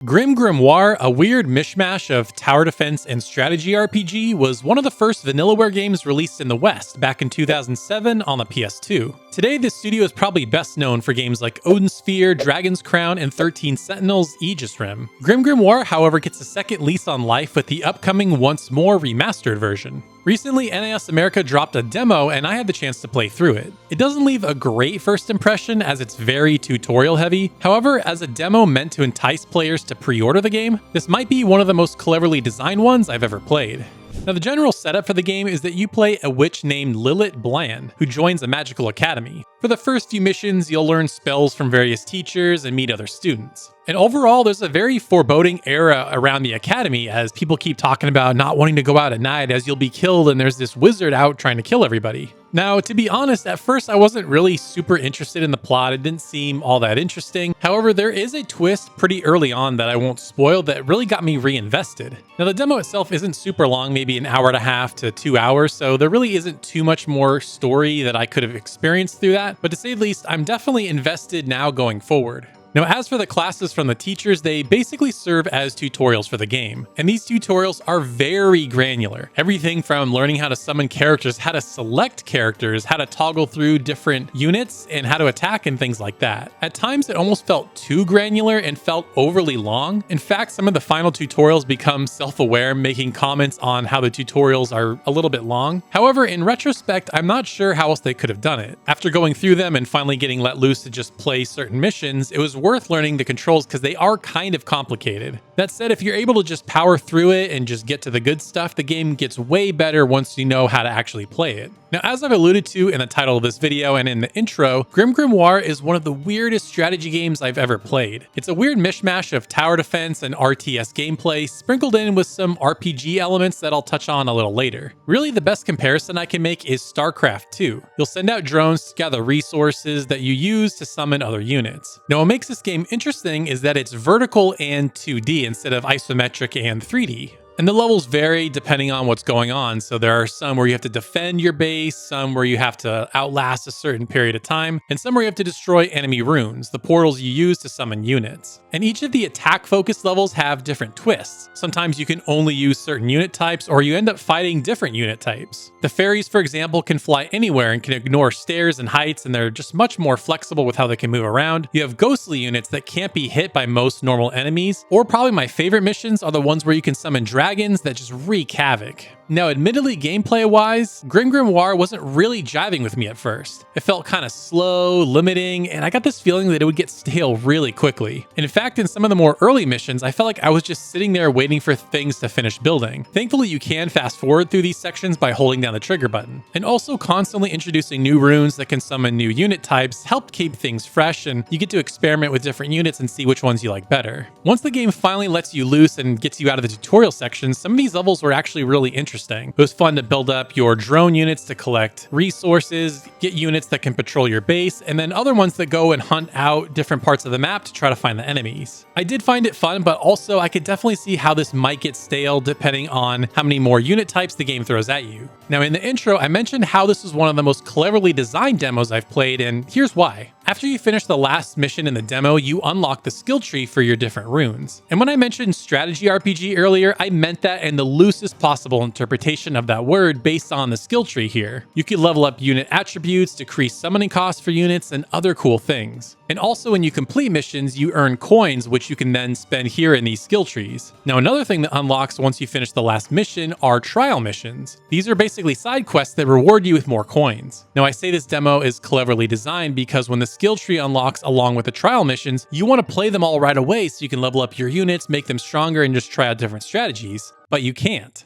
GrimGrimoire, a weird mishmash of tower defense and strategy RPG, was one of the first Vanillaware games released in the West back in 2007 on the PS2. Today, this studio is probably best known for games like Odin Sphere, Dragon's Crown, and 13 Sentinels Aegis Rim. GrimGrimoire, however, gets a second lease on life with the upcoming OnceMore remastered version. Recently, NIS America dropped a demo and I had the chance to play through it. It doesn't leave a great first impression as it's very tutorial heavy. However, as a demo meant to entice players to pre-order the game, this might be one of the most cleverly designed ones I've ever played. Now, the general setup for the game is that you play a witch named Lilith Bland, who joins a magical academy. For the first few missions, you'll learn spells from various teachers and meet other students. And overall, there's a very foreboding era around the academy as people keep talking about not wanting to go out at night as you'll be killed and there's this wizard out trying to kill everybody. Now, to be honest, at first I wasn't really super interested in the plot. It didn't seem all that interesting. However, there is a twist pretty early on that I won't spoil that really got me reinvested. Now, the demo itself isn't super long, maybe an hour and a half to 2 hours, so there really isn't too much more story that I could have experienced through that. But to say the least, I'm definitely invested now going forward. Now, as for the classes from the teachers, they basically serve as tutorials for the game. And these tutorials are very granular. Everything from learning how to summon characters, how to select characters, how to toggle through different units, and how to attack and things like that. At times, it almost felt too granular and felt overly long. In fact, some of the final tutorials become self-aware, making comments on how the tutorials are a little bit long. However, in retrospect, I'm not sure how else they could have done it. After going through them and finally getting let loose to just play certain missions, it was worth learning the controls because they are kind of complicated. That said, if you're able to just power through it and just get to the good stuff, the game gets way better once you know how to actually play it. Now, as I've alluded to in the title of this video and in the intro, GrimGrimoire is one of the weirdest strategy games I've ever played. It's a weird mishmash of tower defense and RTS gameplay, sprinkled in with some RPG elements that I'll touch on a little later. Really, the best comparison I can make is StarCraft 2. You'll send out drones to gather resources that you use to summon other units. Now, what makes this game interesting is that it's vertical and 2D instead of isometric and 3D. And the levels vary depending on what's going on, so there are some where you have to defend your base, some where you have to outlast a certain period of time, and some where you have to destroy enemy runes, the portals you use to summon units. And each of the attack-focused levels have different twists. Sometimes you can only use certain unit types, or you end up fighting different unit types. The fairies, for example, can fly anywhere and can ignore stairs and heights, and they're just much more flexible with how they can move around. You have ghostly units that can't be hit by most normal enemies, or probably my favorite missions are the ones where you can summon dragons that just wreak havoc. Now, admittedly, gameplay-wise, GrimGrimoire wasn't really jiving with me at first. It felt kind of slow, limiting, and I got this feeling that it would get stale really quickly. And in fact, in some of the more early missions, I felt like I was just sitting there waiting for things to finish building. Thankfully, you can fast forward through these sections by holding down the trigger button. And also constantly introducing new runes that can summon new unit types helped keep things fresh, and you get to experiment with different units and see which ones you like better. Once the game finally lets you loose and gets you out of the tutorial sections, some of these levels were actually really interesting. It was fun to build up your drone units to collect resources, get units that can patrol your base, and then other ones that go and hunt out different parts of the map to try to find the enemies. I did find it fun, but also I could definitely see how this might get stale depending on how many more unit types the game throws at you. Now, in the intro, I mentioned how this was one of the most cleverly designed demos I've played, and here's why. After you finish the last mission in the demo, you unlock the skill tree for your different runes. And when I mentioned strategy RPG earlier, I meant that in the loosest possible interpretation of that word based on the skill tree here. You can level up unit attributes, decrease summoning costs for units, and other cool things. And also when you complete missions, you earn coins, which you can then spend here in these skill trees. Now, another thing that unlocks once you finish the last mission are trial missions. These are basically side quests that reward you with more coins. Now, I say this demo is cleverly designed because when the skill tree unlocks along with the trial missions, you want to play them all right away so you can level up your units, make them stronger, and just try out different strategies. But you can't.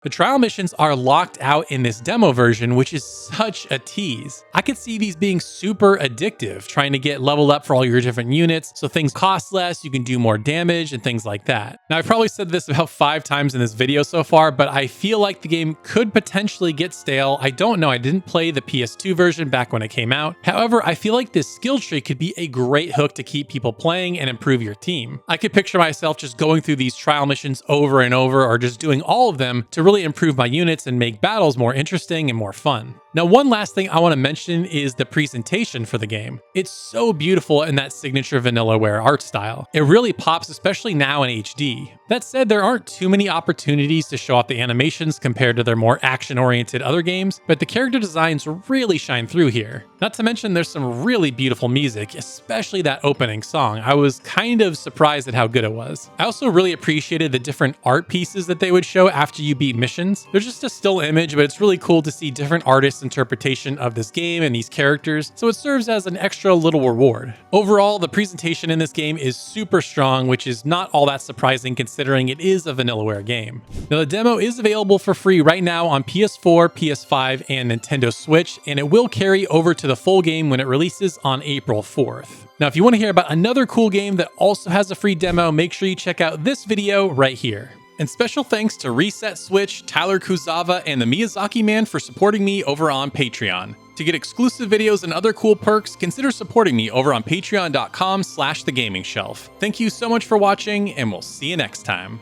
The trial missions are locked out in this demo version, which is such a tease. I could see these being super addictive, trying to get leveled up for all your different units, so things cost less, you can do more damage, and things like that. Now, I've probably said this about 5 times in this video so far, but I feel like the game could potentially get stale. I don't know, I didn't play the PS2 version back when it came out. However, I feel like this skill tree could be a great hook to keep people playing and improve your team. I could picture myself just going through these trial missions over and over, or just doing all of them to really really improve my units and make battles more interesting and more fun. Now, one last thing I want to mention is the presentation for the game. It's so beautiful in that signature Vanillaware art style. It really pops, especially now in HD. That said, there aren't too many opportunities to show off the animations compared to their more action-oriented other games, but the character designs really shine through here. Not to mention there's some really beautiful music, especially that opening song. I was kind of surprised at how good it was. I also really appreciated the different art pieces that they would show after you beat missions. They're just a still image, but it's really cool to see different artists' interpretation of this game and these characters, so it serves as an extra little reward. Overall, the presentation in this game is super strong, which is not all that surprising considering it is a Vanillaware game. Now, the demo is available for free right now on PS4, PS5, and Nintendo Switch, and it will carry over to the full game when it releases on April 4th. Now, if you want to hear about another cool game that also has a free demo, make sure you check out this video right here. And special thanks to Reset Switch, Tyler Kuzawa, and the Miyazaki Man for supporting me over on Patreon. To get exclusive videos and other cool perks, consider supporting me over on patreon.com/thegamingshelf. Thank you so much for watching, and we'll see you next time.